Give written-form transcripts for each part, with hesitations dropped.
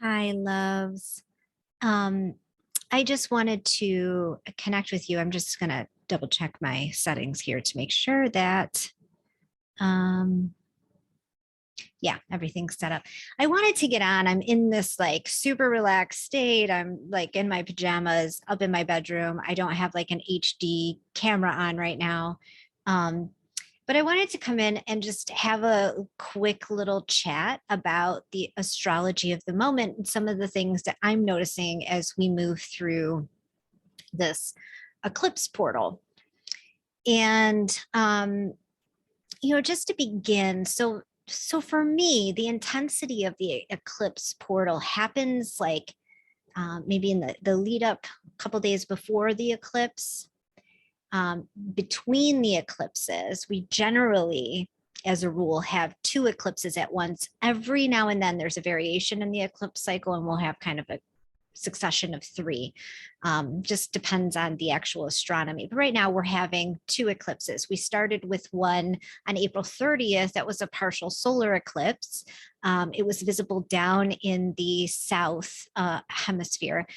Hi, loves. Um, I just wanted to connect with you. I'm just gonna double check my settings here to make sure that um yeah, everything's set up. I wanted to get on. I'm in this like super relaxed state. I'm like in my pajamas up in my bedroom. I don't have like an HD camera on right now. Um, but I wanted to come in and just have a quick little chat about the astrology of the moment and some of the things that I'm noticing as we move through this eclipse portal. And just to begin, so for me, the intensity of the eclipse portal happens like maybe in the lead up a couple days before the eclipse. Between the eclipses, we generally, as a rule, have two eclipses at once. Every now and then, there's a variation in the eclipse cycle, and we'll have kind of a succession of three. Just depends on the actual astronomy. But right now, we're having two eclipses. We started with one on April 30th. That was a partial solar eclipse. It was visible down in the south hemisphere.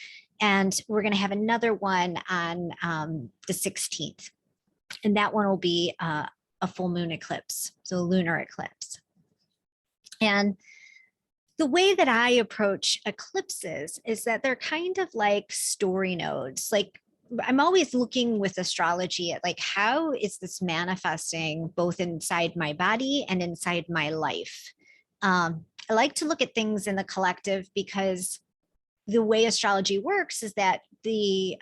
And we're going to have another one on the 16th. And that one will be a full moon eclipse, so a lunar eclipse. And the way that I approach eclipses is that they're kind of like story nodes. Like I'm always looking with astrology at like how is this manifesting both inside my body and inside my life. I like to look at things in the collective because the way astrology works is that the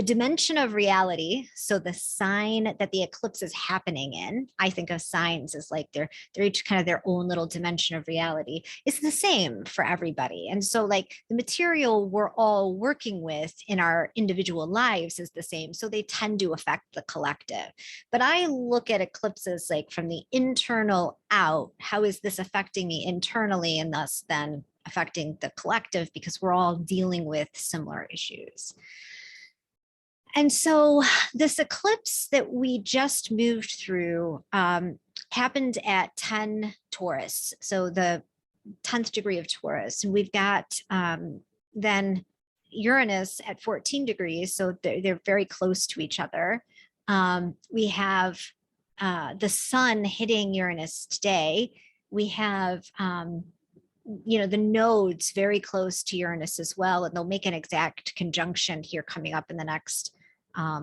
dimension of reality, so the sign that the eclipse is happening in, I think of signs as like they're each kind of their own little dimension of reality. It's the same for everybody. And so like the material we're all working with in our individual lives is the same. So they tend to affect the collective. But I look at eclipses like from the internal out. How is this affecting me internally and thus then affecting the collective because we're all dealing with similar issues. And so this eclipse that we just moved through happened at 10 Taurus, so the 10th degree of Taurus. And we've got then Uranus at 14 degrees, so they're very close to each other. We have the sun hitting Uranus today. We have the nodes very close to Uranus as well, and they'll make an exact conjunction here coming up in the next I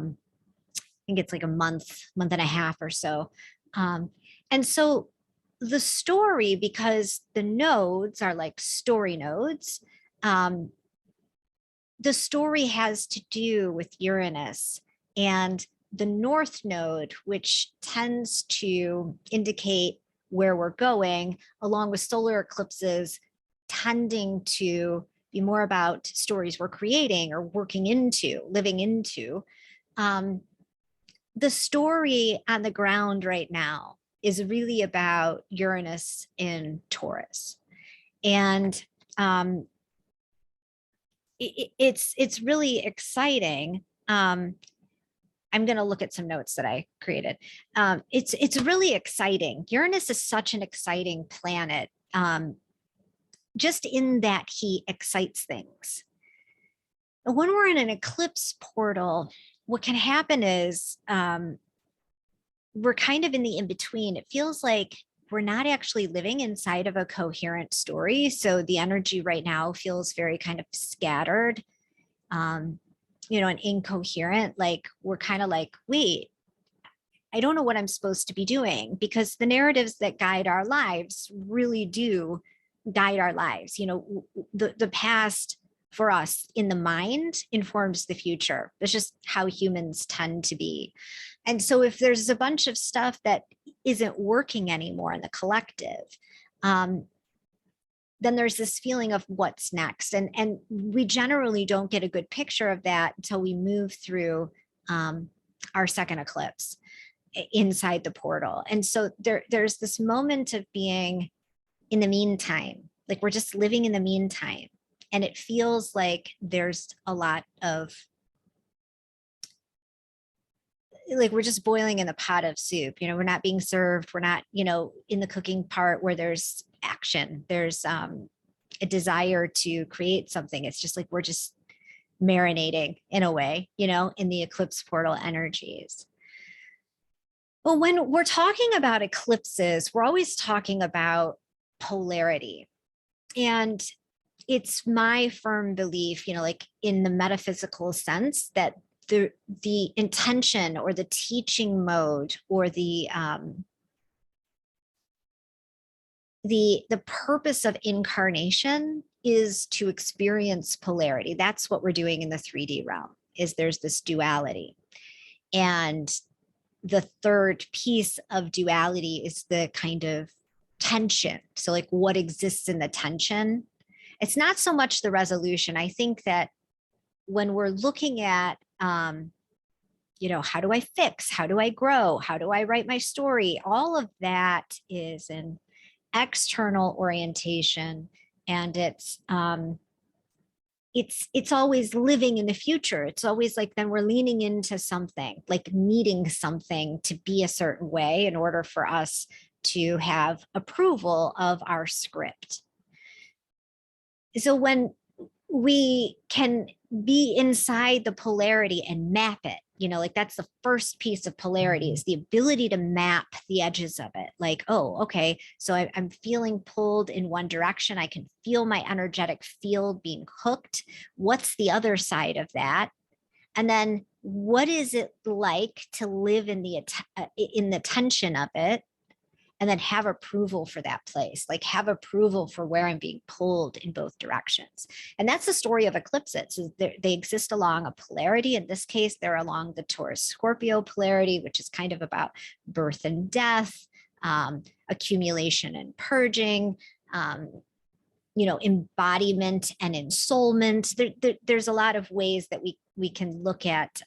think it's like a month and a half or so. And so the story, because the nodes are like story nodes, the story has to do with Uranus and the north node, which tends to indicate where we're going, along with solar eclipses tending to be more about stories we're creating or working into, living into. The story on the ground right now is really about Uranus in Taurus. And it's really exciting. I'm going to look at some notes that I created. It's really exciting. Uranus is such an exciting planet, just in that he excites things. When we're in an eclipse portal, what can happen is we're kind of in the in between. It feels like we're not actually living inside of a coherent story. So the energy right now feels very kind of scattered, and incoherent. Like we're kind of like, wait, I don't know what I'm supposed to be doing, because the narratives that guide our lives really do guide our lives. The past for us in the mind informs the future. That's just how humans tend to be. And so if there's a bunch of stuff that isn't working anymore in the collective, then there's this feeling of what's next. And we generally don't get a good picture of that until we move through our second eclipse inside the portal. And so there's this moment of being in the meantime, like we're just living in the meantime. And it feels like there's a lot of, like we're just boiling in the pot of soup. We're not being served. We're not, in the cooking part where there's action. a desire to create something. It's just like we're just marinating in a way, you know, in the eclipse portal energies. Well, when we're talking about eclipses, we're always talking about polarity. And it's my firm belief, you know, like in the metaphysical sense, that the intention or the teaching mode or the purpose of incarnation is to experience polarity. That's what we're doing in the 3D realm, is there's this duality. And the third piece of duality is the kind of tension. So like what exists in the tension. It's not so much the resolution. I think that when we're looking at, you know, how do I fix? How do I grow? How do I write my story? All of that is an external orientation, and it's always living in the future. It's always like then we're leaning into something, like needing something to be a certain way in order for us to have approval of our script. So when we can be inside the polarity and map it, you know, like that's the first piece of polarity, is the ability to map the edges of it. Like, oh, okay, so I'm feeling pulled in one direction. I can feel my energetic field being hooked. What's the other side of that? And then what is it like to live in the tension of it? And then have approval for that place, like have approval for where I'm being pulled in both directions. And that's the story of eclipses. They exist along a polarity. In this case, they're along the Taurus Scorpio polarity, which is kind of about birth and death, accumulation and purging, you know, embodiment and ensoulment. There's a lot of ways that we can look at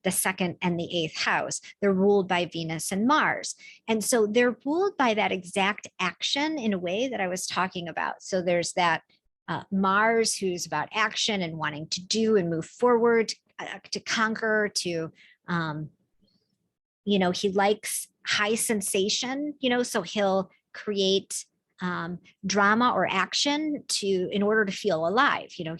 the second and the eighth house. They're ruled by Venus and Mars. And so they're ruled by that exact action in a way that I was talking about. So there's that Mars, who's about action and wanting to do and move forward, to conquer, to, you know, he likes high sensation, you know, so he'll create drama or action in order to feel alive. You know,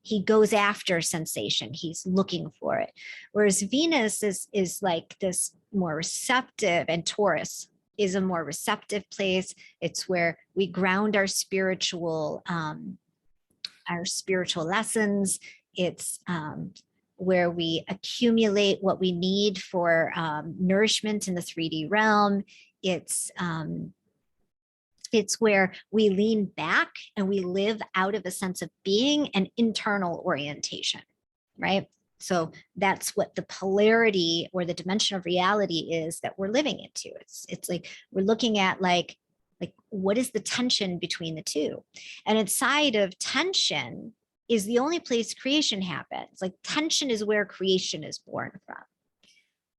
he goes after sensation. He's looking for it. Whereas Venus is like this more receptive, and Taurus is a more receptive place. It's where we ground our spiritual lessons. It's where we accumulate what we need for nourishment in the 3D realm. It's where we lean back and we live out of a sense of being and internal orientation, right? So that's what the polarity or the dimension of reality is that we're living into. It's like we're looking at like what is the tension between the two? And inside of tension is the only place creation happens. Like tension is where creation is born from.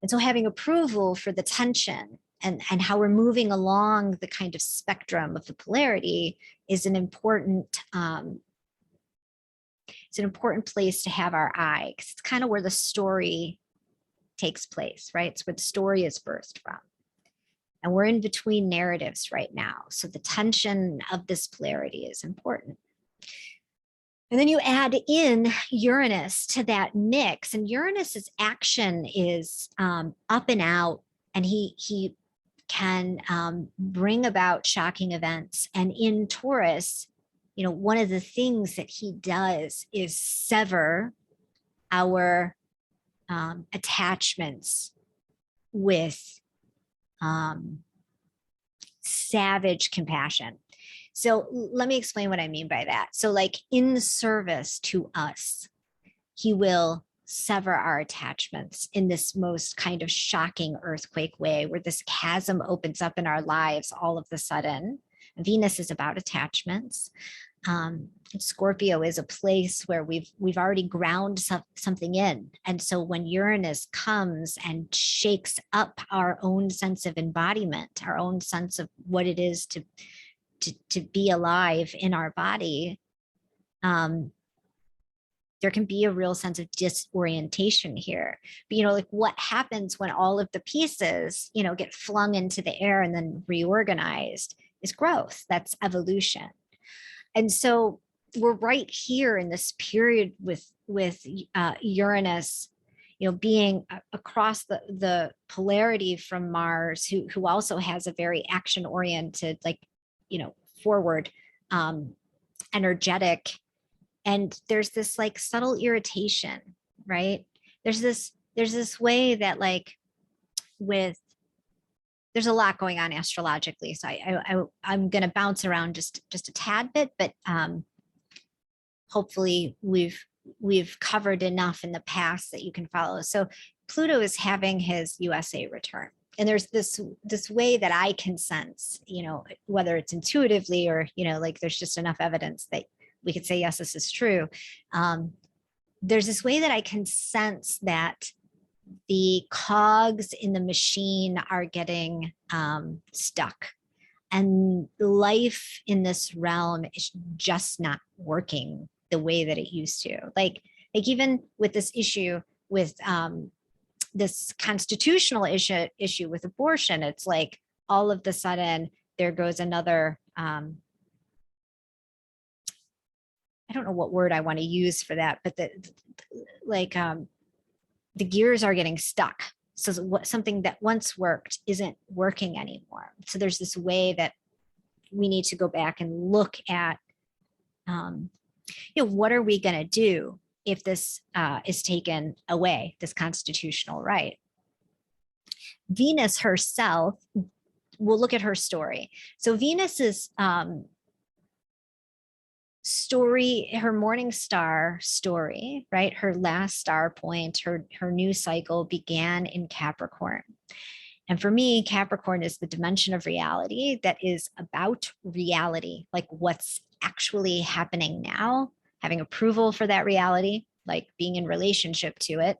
And so having approval for the tension and how we're moving along the kind of spectrum of the polarity is an important place to have our eye, because it's kind of where the story takes place, right? It's where the story is birthed from. And we're in between narratives right now. So the tension of this polarity is important. And then you add in Uranus to that mix, and Uranus's action is up and out, and he can bring about shocking events. And in Taurus, you know, one of the things that he does is sever our attachments with savage compassion. So let me explain what I mean by that. So like in service to us, he will sever our attachments in this most kind of shocking earthquake way, where this chasm opens up in our lives all of a sudden. Venus is about attachments. Scorpio is a place where we've already ground something in. And so when Uranus comes and shakes up our own sense of embodiment, our own sense of what it is to be alive in our body, there can be a real sense of disorientation here. But, you know, like what happens when all of the pieces, you know, get flung into the air and then reorganized is growth. That's evolution. And so we're right here in this period with Uranus, being across the polarity from Mars, who also has a very action oriented, like, forward, energetic. And there's this like subtle irritation, right? There's this way that, like, with there's a lot going on astrologically, so I'm going to bounce around just a tad bit, but hopefully we've covered enough in the past that you can follow. So Pluto is having his USA return, and there's this way that I can sense, whether it's intuitively or like there's just enough evidence that we could say, yes, this is true. There's this way that I can sense that the cogs in the machine are getting stuck, and life in this realm is just not working the way that it used to. Like even with this issue with this constitutional issue with abortion, it's like all of the sudden there goes another, I don't know what word I want to use for that, but the gears are getting stuck. So something that once worked isn't working anymore. So there's this way that we need to go back and look at, what are we going to do if this is taken away, this constitutional right? Venus herself, we'll look at her story. So Venus's story, her morning star story, right? Her last star point, her new cycle began in Capricorn. And for me, Capricorn is the dimension of reality that is about reality, like what's actually happening now, having approval for that reality, like being in relationship to it.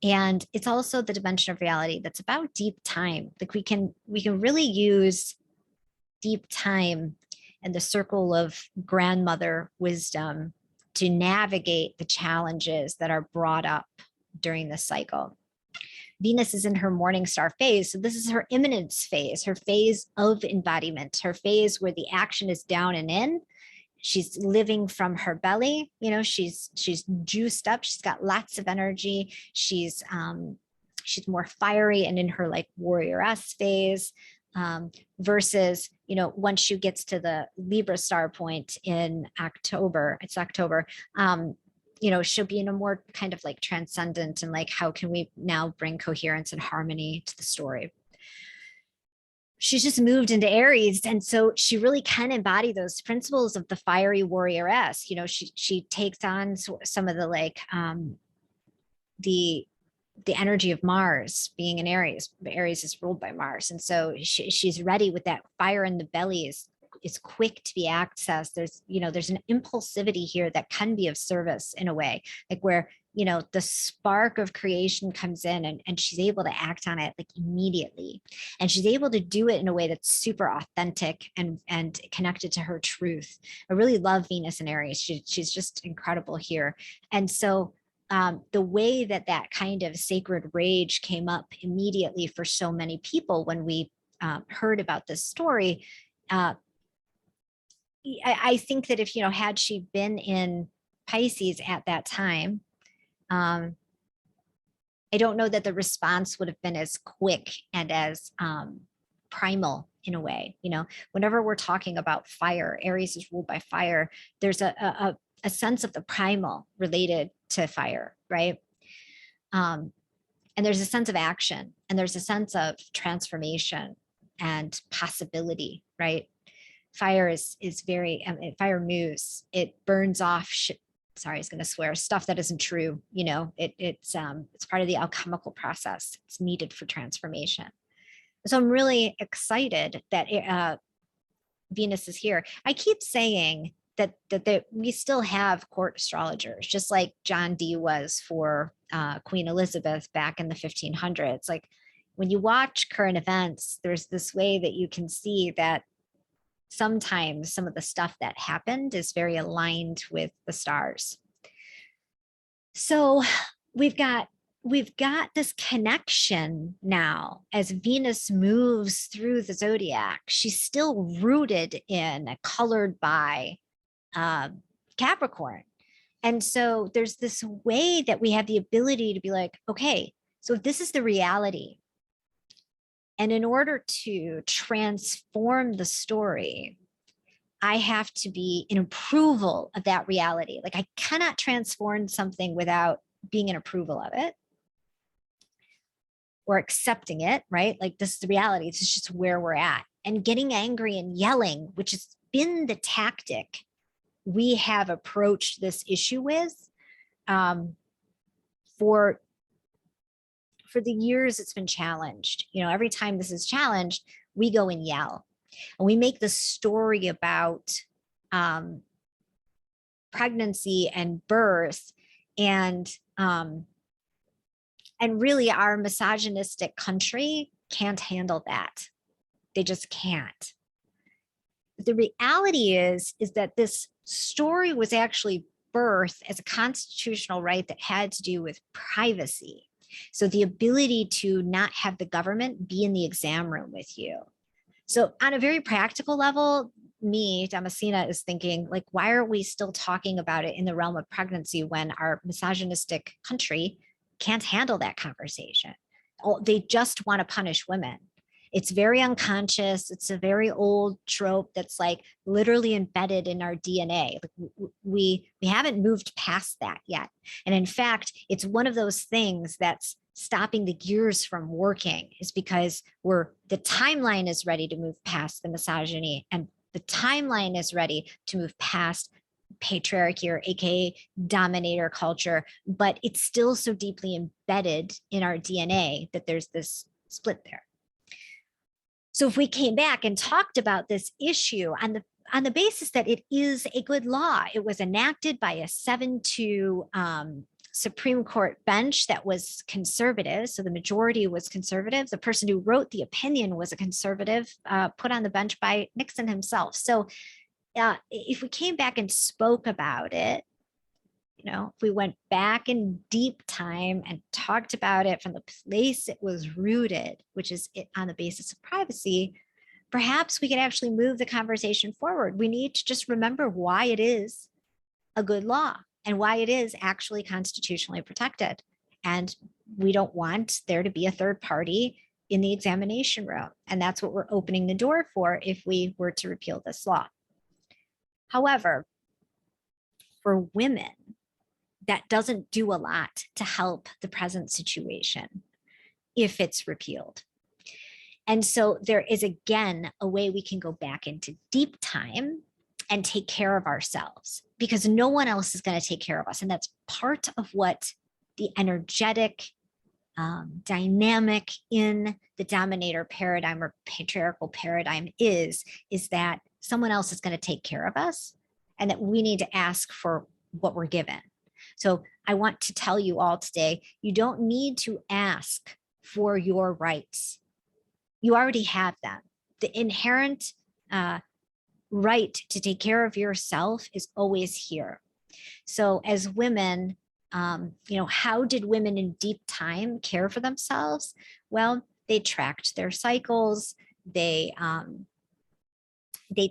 And it's also the dimension of reality that's about deep time. Like we can really use deep time and the circle of grandmother wisdom to navigate the challenges that are brought up during this cycle. Venus is in her morning star phase. So this is her imminence phase, her phase of embodiment, her phase where the action is down and in. She's living from her belly. She's juiced up. She's got lots of energy. She's more fiery and in her like warrioress phase. Versus, once she gets to the Libra star point in October, she'll be in a more kind of like transcendent and like, how can we now bring coherence and harmony to the story? She's just moved into Aries. And so she really can embody those principles of the fiery warrioress. She takes on some of the like, the energy of Mars being in Aries. Aries is ruled by Mars. And so she's ready with that fire in the belly is quick to be accessed. There's an impulsivity here that can be of service in a way, like where, the spark of creation comes in and she's able to act on it like immediately. And she's able to do it in a way that's super authentic and connected to her truth. I really love Venus in Aries. She's just incredible here. And so the way that kind of sacred rage came up immediately for so many people when we heard about this story, I think that if, had she been in Pisces at that time, I don't know that the response would have been as quick and as primal in a way. Whenever we're talking about fire, Aries is ruled by fire. There's a sense of the primal related to fire, right? And there's a sense of action, and there's a sense of transformation and possibility, right? Fire is very, fire moves, it burns off shit. Sorry, I was going to swear, stuff that isn't true. It's part of the alchemical process. It's needed for transformation. So I'm really excited that Venus is here. I keep saying that we still have court astrologers, just like John Dee was for Queen Elizabeth back in the 1500s. Like when you watch current events, there's this way that you can see that sometimes some of the stuff that happened is very aligned with the stars. So we've got we've got this connection now as Venus moves through the zodiac. She's still rooted in, colored by uh, Capricorn. And so there's this way that we have the ability to be like, okay, so if this is the reality, and in order to transform the story, I have to be in approval of that reality. Like I cannot transform something without being in approval of it or accepting it, right? Like this is the reality. This is just where we're at. And getting angry and yelling, which has been the tactic we have approached this issue with for the years it's been challenged. You know, every time this is challenged, we go and yell. And we make the story about pregnancy and birth and really our misogynistic country can't handle that. They just can't. But the reality is that this story was actually birthed as a constitutional right that had to do with privacy. So the ability to not have the government be in the exam room with you. So on a very practical level, me, Damascena, is thinking, like, why are we still talking about it in the realm of pregnancy when our misogynistic country can't handle that conversation? Oh, they just want to punish women. It's very unconscious. It's a very old trope that's like literally embedded in our DNA. We haven't moved past that yet. And in fact, it's one of those things that's stopping the gears from working, is because the timeline is ready to move past the misogyny, and the timeline is ready to move past patriarchy, or AKA dominator culture, but it's still so deeply embedded in our DNA that there's this split there. So if we came back and talked about this issue on the basis that it is a good law, it was enacted by a 7-2 Supreme Court bench that was conservative. So the majority was conservative. The person who wrote the opinion was a conservative, put on the bench by Nixon himself. So if we came back and spoke about it, you know, if we went back in deep time and talked about it from the place it was rooted, which is it on the basis of privacy, perhaps we could actually move the conversation forward. We need to just remember why it is a good law and why it is actually constitutionally protected. And we don't want there to be a third party in the examination room. And that's what we're opening the door for if we were to repeal this law. However, for women, that doesn't do a lot to help the present situation if it's repealed. And so there is, again, a way we can go back into deep time and take care of ourselves, because no one else is going to take care of us. And that's part of what the energetic dynamic in the dominator paradigm or patriarchal paradigm is that someone else is going to take care of us, and that we need to ask for what we're given. So I want to tell you all today, you don't need to ask for your rights. You already have them. The inherent right to take care of yourself is always here. So as women, you know, how did women in deep time care for themselves? Well, they tracked their cycles. They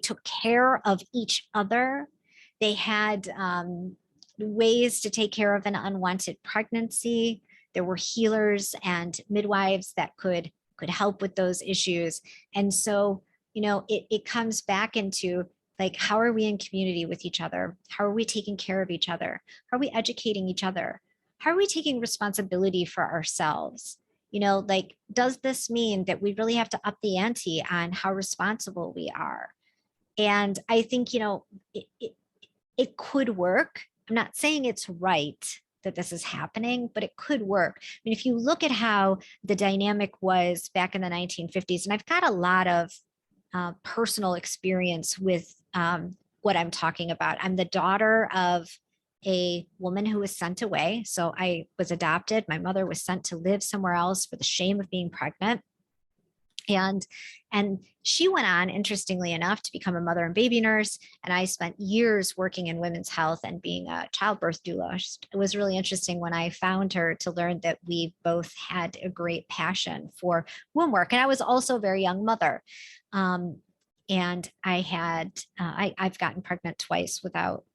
took care of each other. They had ways to take care of an unwanted pregnancy. There were healers and midwives that could help with those issues. And so, you know, it comes back into, like, how are we in community with each other? How are we taking care of each other? How are we educating each other? How are we taking responsibility for ourselves? You know, like, does this mean that we really have to up the ante on how responsible we are? And I think, you know, it could work. I'm not saying it's right that this is happening, but it could work. I mean, if you look at how the dynamic was back in the 1950s, and I've got a lot of personal experience with what I'm talking about. I'm the daughter of a woman who was sent away. So I was adopted. My mother was sent to live somewhere else for the shame of being pregnant. And she went on, interestingly enough, to become a mother and baby nurse. And I spent years working in women's health and being a childbirth doula. It was really interesting when I found her to learn that we both had a great passion for womb work. And I was also a very young mother. And I've gotten pregnant twice without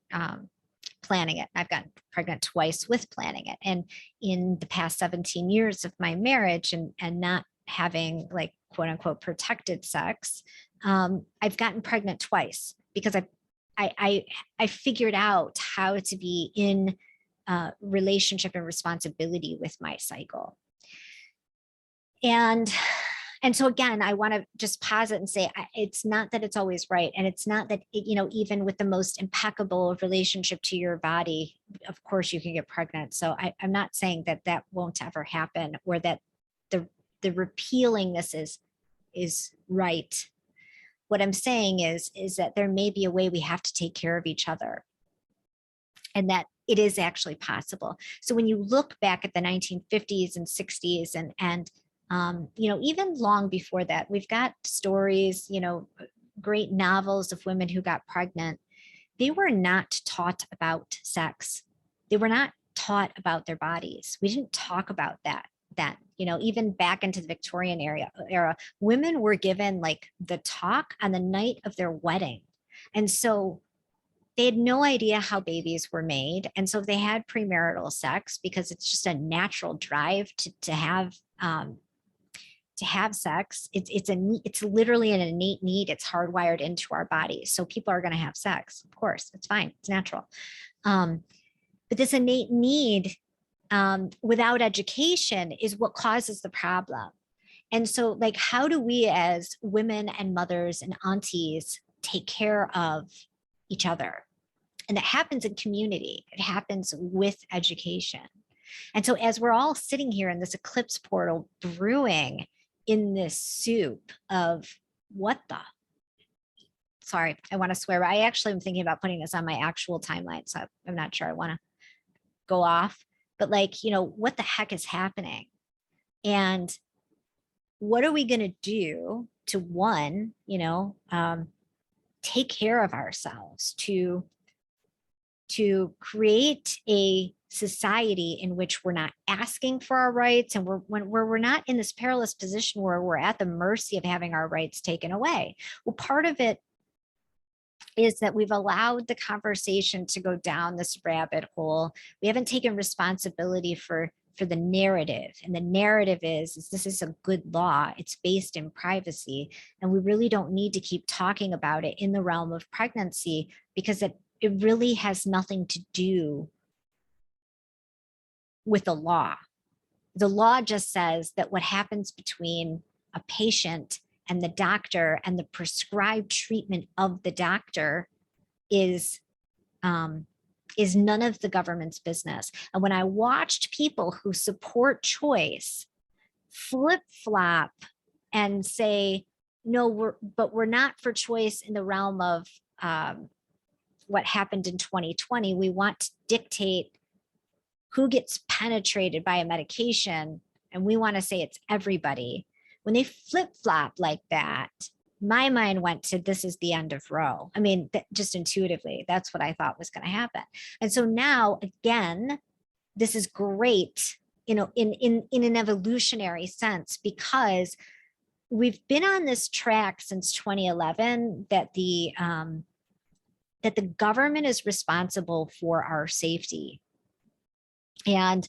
planning it. I've gotten pregnant twice with planning it. And in the past 17 years of my marriage and not having like quote unquote protected sex, I've gotten pregnant twice because I figured out how to be in relationship and responsibility with my cycle. And so again, I want to just pause it and say, it's not that it's always right. And it's not that, even with the most impeccable relationship to your body, of course you can get pregnant. So I'm not saying that that won't ever happen, or that the repealing this is right. What I'm saying is that there may be a way we have to take care of each other, and that it is actually possible. So when you look back at the 1950s and 60s and even long before that, we've got stories, great novels of women who got pregnant. They were not taught about sex. They were not taught about their bodies. We didn't talk about that. Even back into the Victorian era, women were given like the talk on the night of their wedding. And so they had no idea how babies were made. And so if they had premarital sex, because it's just a natural drive to have sex, it's literally an innate need. It's hardwired into our bodies. So people are going to have sex. Of course, it's fine. It's natural. But this innate need without education is what causes the problem. And so like, how do we as women and mothers and aunties take care of each other? And that happens in community. It happens with education. And so as we're all sitting here in this eclipse portal brewing in this soup of sorry, I want to swear, but I actually am thinking about putting this on my actual timeline. So I'm not sure I want to go off, but like, what the heck is happening? And what are we going to do to one, take care of ourselves, to create a society in which we're not asking for our rights, and we're not in this perilous position where we're at the mercy of having our rights taken away. Well, part of it is that we've allowed the conversation to go down this rabbit hole. We haven't taken responsibility for the narrative. And the narrative is this is a good law. It's based in privacy. And we really don't need to keep talking about it in the realm of pregnancy, because it really has nothing to do with the law. The law just says that what happens between a patient and the doctor and the prescribed treatment of the doctor is none of the government's business. And when I watched people who support choice flip-flop and say, no, we're not for choice in the realm of what happened in 2020. We want to dictate who gets penetrated by a medication, and we want to say it's everybody. When they flip-flop like that, my mind went to, this is the end of Roe. I mean, just intuitively, that's what I thought was going to happen. And so now, again, this is great, in an evolutionary sense, because we've been on this track since 2011 that the government is responsible for our safety. And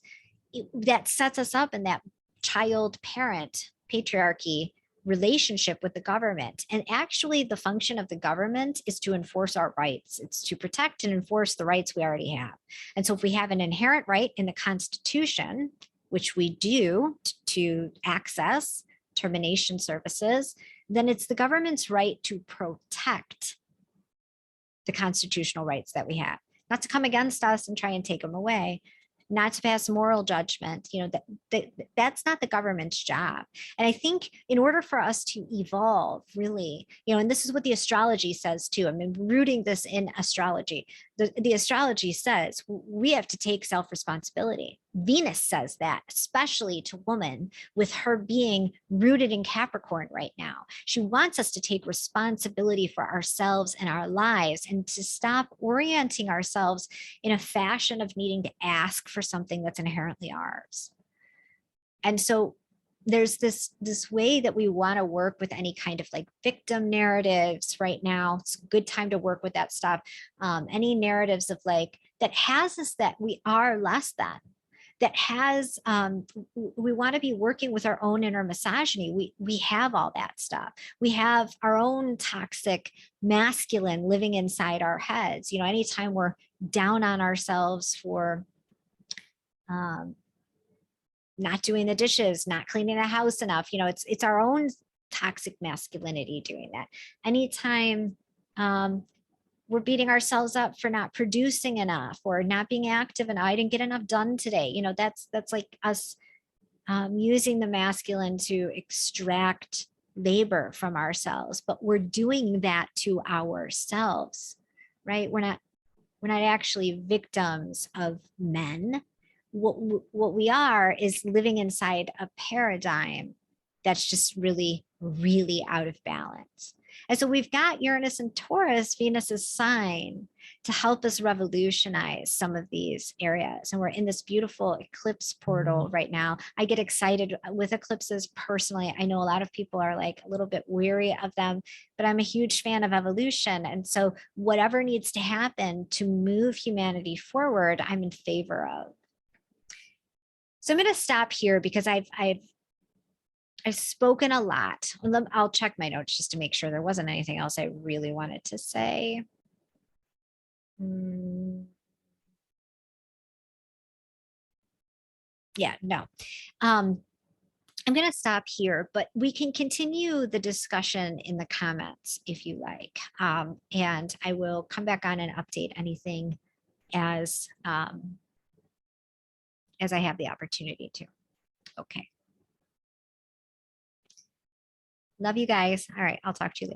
that sets us up in that child-parent patriarchy relationship with the government. And actually, the function of the government is to enforce our rights. It's to protect and enforce the rights we already have. And so if we have an inherent right in the Constitution, which we do, to access termination services, then it's the government's right to protect the constitutional rights that we have, not to come against us and try and take them away, not to pass moral judgment. That's not the government's job. And I think in order for us to evolve, really, and this is what the astrology says too. I mean, rooting this in astrology. the astrology says we have to take self-responsibility. Venus says that, especially to women with her being rooted in Capricorn right now. She wants us to take responsibility for ourselves and our lives and to stop orienting ourselves in a fashion of needing to ask for something that's inherently ours. And so there's this way that we want to work with any kind of like victim narratives right now. It's a good time to work with that stuff. Any narratives of like that has us that we are less than, that has we want to be working with our own inner misogyny. We have all that stuff. We have our own toxic masculine living inside our heads. You know, anytime we're down on ourselves for not doing the dishes, not cleaning the house enough. You know, it's our own toxic masculinity doing that. Anytime we're beating ourselves up for not producing enough or not being active enough, I didn't get enough done today. You know, that's like us using the masculine to extract labor from ourselves, but we're doing that to ourselves, right? We're not actually victims of men. What we are is living inside a paradigm that's just really, really out of balance. And so we've got Uranus and Taurus, Venus's sign, to help us revolutionize some of these areas. And we're in this beautiful eclipse portal right now. I get excited with eclipses personally. I know a lot of people are like a little bit weary of them, but I'm a huge fan of evolution. And so whatever needs to happen to move humanity forward, I'm in favor of. So I'm going to stop here because I've spoken a lot. I'll check my notes just to make sure there wasn't anything else I really wanted to say. Yeah, no. I'm going to stop here, but we can continue the discussion in the comments if you like. And I will come back on and update anything as I have the opportunity to. Okay. Love you guys. All right. I'll talk to you later.